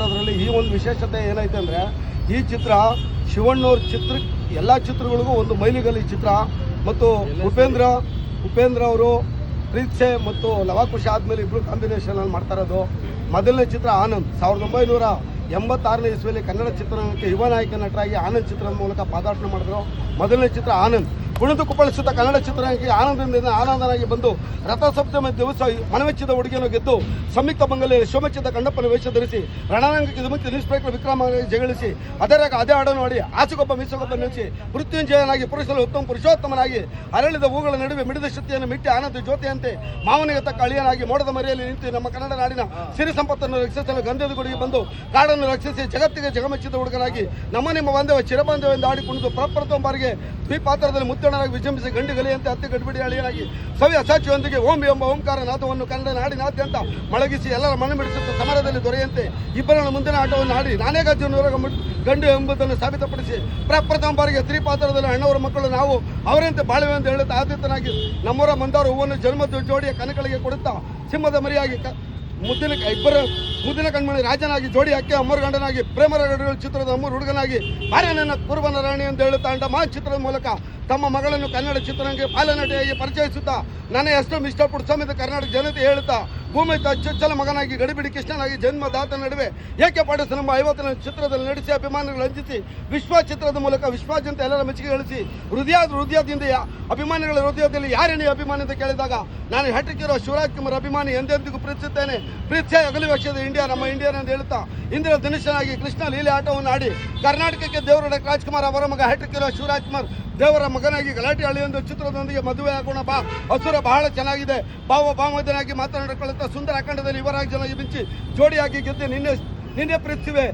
ಇರೋದ್ರಲ್ಲಿ ಈ ಒಂದು ವಿಶೇಷತೆ ಏನೈತೆ ಅಂದರೆ ಈ ಚಿತ್ರ ಶಿವಣ್ಣವ್ರ ಎಲ್ಲ ಚಿತ್ರಗಳಿಗೂ ಒಂದು ಮೈಲಿಗಲ್ಲಿ ಈ ಚಿತ್ರ. ಮತ್ತು ಉಪೇಂದ್ರ ಅವರು ಪ್ರೀತ್ಸೆ ಮತ್ತು ಲವಾಕುಶ ಆದಮೇಲೆ ಇಬ್ಬರು ಕಾಂಬಿನೇಷನಲ್ಲಿ ಮಾಡ್ತಾ ಇರೋದು. ಮೊದಲನೇ ಚಿತ್ರ ಆನಂದ್ 1986ನೇ ಇಸ್ವಿಯಲ್ಲಿ ಕನ್ನಡ ಚಿತ್ರರಂಗಕ್ಕೆ ಯುವ ನಾಯಕ ನಟರಾಗಿ ಆನಂದ್ ಚಿತ್ರದ ಮೂಲಕ ಪಾದಾರ್ಪಣೆ ಮಾಡಿದ್ರು. ಮೊದಲನೇ ಚಿತ್ರ ಆನಂದ್ ಕುಣಿದು ಕುಪ್ಪಳಿಸುತ್ತ ಕನ್ನಡ ಚಿತ್ರರಂಗಕ್ಕೆ ಆನಂದನಾಗಿ ಬಂದು ರಥಸಪ್ತಮಿ ದಿವಸ ಮನವೆಚ್ಚಿದ ಹುಡುಗಿಯನ್ನು ಗೆದ್ದು ಸಂಯುಕ್ತ ಮಂಗಲೆಯಲ್ಲಿ ಶೋಮೆಚ್ಚಿದ ಕಂಡಪ್ಪನ ವೇಷ ಧರಿಸಿ ರಣರಂಗಕ್ಕೆ ಧುಮುಕಿ ಇನ್ಸ್ಪೆಕ್ಟರ್ ವಿಕ್ರಮ ಜಗಳಿಸಿ ಅದೇ ಹಾಡನ್ನು ಆಡಿ ಆಚೆಗೊಬ್ಬ ಮೀಸಗೊಬ್ಬ ನಿಲ್ಲಿಸಿ ಮೃತ್ಯುಂಜಯನಾಗಿ ಪುರುಷೋತ್ತಮನಾಗಿ ಅರಳಿದ ಹೂಗಳ ನಡುವೆ ಮಿಡಿದ ಶಕ್ತಿಯನ್ನು ಮಿಟ್ಟಿ ಆನಂದ ಜ್ಯೋತಿಯಂತೆ ಮಾವನಿಗೆ ತಕ್ಕ ಅಳಿಯನಾಗಿ ಮೋಡದ ಮರೆಯಲ್ಲಿ ನಿಂತು ನಮ್ಮ ಕನ್ನಡ ನಾಡಿನ ಸಿರಿ ಸಂಪತ್ತನ್ನು ರಕ್ಷಿಸಲು ಗಂಧದ ಗುಡಿಗೆ ಬಂದು ಕಾಡನ್ನು ರಕ್ಷಿಸಿ ಜಗತ್ತಿಗೆ ಜಗಮೆಚ್ಚಿದ ಹುಡುಗನಾಗಿ ನಿಮ್ಮ ಬಾಂಧವ ಚಿರಬಾಂಧವ ಎಂದು ಆಡಿ ಕುಣಿದು ಪ್ರಪ್ರಥಮ ಬಾರಿಗೆ ದ್ವಿಪಾತ್ರದಲ್ಲಿ ಮುತ್ತಣ್ಣನಾಗಿ ವಿಜೃಂಭಿಸಿ ಗಂಡು ಗಲಿಯಂತೆ ಹತ್ತಿ ಗಡಿಬಿಡಿ ಅಳಿಯನಾಗಿ ಸವಿ ಅಸಾಚಿಯೊಂದಿಗೆ ಓಂ ಎಂಬ ಓಂಕಾರ ನಾದವನ್ನು ಕನ್ನಡ ನಾಡಿನಾದ್ಯಂತ ಮೊಳಗಿಸಿ ಎಲ್ಲರ ಮಣ್ಣು ಬಿಡಿಸುತ್ತ ಸಮರದಲ್ಲಿ ದೊರೆಯಂತೆ ಇಬ್ಬರನ್ನು ಮುಂದಿನ ಆಟವನ್ನು ಆಡಿ ನಾನೇ ಗಜ್ಜನವರೆಗೆ ಗಂಡು ಎಂಬುದನ್ನು ಸಾಬೀತುಪಡಿಸಿ ಪ್ರಪ್ರಥಮ ಬಾರಿಗೆ ತ್ರಿಪಾತ್ರದಲ್ಲಿ ಅಣ್ಣವರ ಮಕ್ಕಳು ನಾವು ಅವರಂತೆ ಬಾಳುವೆ ಎಂದು ಹೇಳುತ್ತಾ ಆದಿತ್ಯನಾಗಿ ನಮ್ಮವರ ಮಂದಾರ ಹೂವನ್ನು ಜನ್ಮದ ಜೋಡಿಯ ಕನಕಳಿಗೆ ಕೊಡುತ್ತಾ ಸಿಂಹದ ಮರಿಯಾಗಿ ಮುದ್ದಿನ ಕಣ್ಮಣಿ ರಾಜನಾಗಿ ಜೋಡಿ ಅಕ್ಕೆ ಅಮ್ಮರ ಗಂಡನಾಗಿ ಪ್ರೇಮರ ಚಿತ್ರದ ಅಮ್ಮರ ಹುಡುಗನಾಗಿ ಭಾರ್ಯನನ್ನ ಕುರುಬನ ರಾಣಿ ಎಂದು ಹೇಳುತ್ತಾ ಅಂಡಮಾನ್ ಚಿತ್ರದ ಮೂಲಕ ತಮ್ಮ ಮಗಳನ್ನು ಕನ್ನಡ ಚಿತ್ರರಂಗಕ್ಕೆ ಬಾಲನಟಿಯಾಗಿ ಪರಿಚಯಿಸುತ್ತಾ ನಾನೇ ಅಷ್ಟು ಇಷ್ಟಪಟ್ಟು ಸಮೇತ ಕರ್ನಾಟಕ ಜನತೆ ಹೇಳುತ್ತಾ ಭೂಮಿ ಚೊಚ್ಚಲ ಮಗನಾಗಿ ಗಡಿಬಿಡಿ ಕೃಷ್ಣನಾಗಿ ಜನ್ಮದಾತ ನಡುವೆ ಏಕೆ ಪಾಡಿಸ ನಮ್ಮ 50ನೇ ಚಿತ್ರದಲ್ಲಿ ನಡೆಸಿ ಅಭಿಮಾನಿಗಳು ಹಂಚಿಸಿ ವಿಶ್ವ ಚಿತ್ರದ ಮೂಲಕ ವಿಶ್ವಾದ್ಯಂತ ಎಲ್ಲರ ಮೆಚ್ಚುಗೆ ಗಳಿಸಿ ಹೃದಯದಿಂದ ಅಭಿಮಾನಿಗಳ ಹೃದಯದಲ್ಲಿ ಯಾರೇನೇ ಅಭಿಮಾನಿ ಅಂತ ಕೇಳಿದಾಗ ನಾನು ಹ್ಯಾಟ್ರಿಕ್ ಇರೋ ಶಿವರಾಜ್ ಕುಮಾರ್ ಅಭಿಮಾನಿ ಎಂದೆಂದಿಗೂ ಪ್ರೀತಿಸುತ್ತೇನೆ. ಪ್ರೀತಿಯ ಅಗಲಿ ವರ್ಷದ ಇಂಡಿಯಾ ನಮ್ಮ ಇಂಡಿಯನ್ ಅಂತ ಹೇಳುತ್ತಾ ಇಂದಿನ ಧನುಷನಾಗಿ ಕೃಷ್ಣ ಲೀಲೆ ಆಟವನ್ನು ಆಡಿ ಕರ್ನಾಟಕಕ್ಕೆ ದೇವರ ರಾಜ್ಕುಮಾರ್ ಅವರ ಮಗ ಹ್ಯಾಟ್ರಿಕ್ ಇರೋ ಶಿವರಾಜ್ ಕುಮಾರ್ ದೇವರ ಮಗನಾಗಿ ಗಲಾಟೆ ಹಳ್ಳಿಯೊಂದು ಚಿತ್ರದೊಂದಿಗೆ ಮದುವೆ ಆಗೋಣ ಬಾ ಹಸುರ ಬಹಳ ಚೆನ್ನಾಗಿದೆ ಭಾವಮದನಾಗಿ ಮಾತನಾಡಿಕೊಳ್ಳುತ್ತಾ ಸುಂದರ ಅಖಂಡದಲ್ಲಿ ಯುವರಾಜ್ ಜನಾಗಿ ಮಿಂಚಿ ಜೋಡಿಯಾಗಿ ಗೆದ್ದು ನಿನ್ನೆ ಪ್ರೀತಿಸುವೆ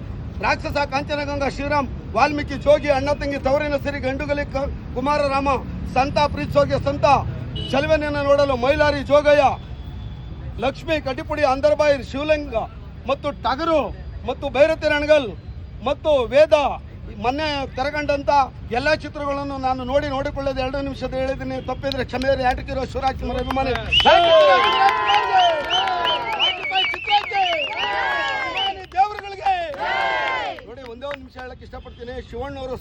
ರಾಕ್ಷಸ ಕಾಂಚನಗಂಗಾ ಶ್ರೀರಾಮ್ ವಾಲ್ಮೀಕಿ ಜೋಗಿ ಅಣ್ಣ ತಂಗಿ ತವರಿನ ಸಿರಿ ಗಂಡುಗಲಿ ಕುಮಾರರಾಮ ಸಂತ ಪ್ರೀತಿಸೋಗೆ ಸಂತ ಚಲುವೆಯನ್ನು ನೋಡಲು ಮೈಲಾರಿ ಜೋಗಯ್ಯ ಲಕ್ಷ್ಮಿ ಕಟಿಪುಡಿ ಅಂದರ್ಬಾಯಿ ಶಿವಲಿಂಗ ಮತ್ತು ಟಗರು ಮತ್ತು ಭೈರತಿ ರಣಗಲ್ ಮತ್ತು ವೇದ ಮೊನ್ನೆ ತೆರೆಗಂಡಂತ ಎಲ್ಲ ಚಿತ್ರಗಳನ್ನು ನಾನು ನೋಡಿಕೊಳ್ಳೋದು 2 ನಿಮಿಷದ ಹೇಳಿದ್ದೀನಿ. ತಪ್ಪಿದ್ರೆ ಕ್ಷಮೆಯರು ಯಾಟಕಿರೋ ಶಿವರಾಜ್ ಕುಮಾರ್ ಅಭಿಮಾನಿ ದೇವರುಗಳಿಗೆ ನೋಡಿ ಒಂದೇ ಒಂದು ನಿಮಿಷ ಹೇಳಕ್ಕೆ ಇಷ್ಟಪಡ್ತೀನಿ. ಶಿವಣ್ಣವರು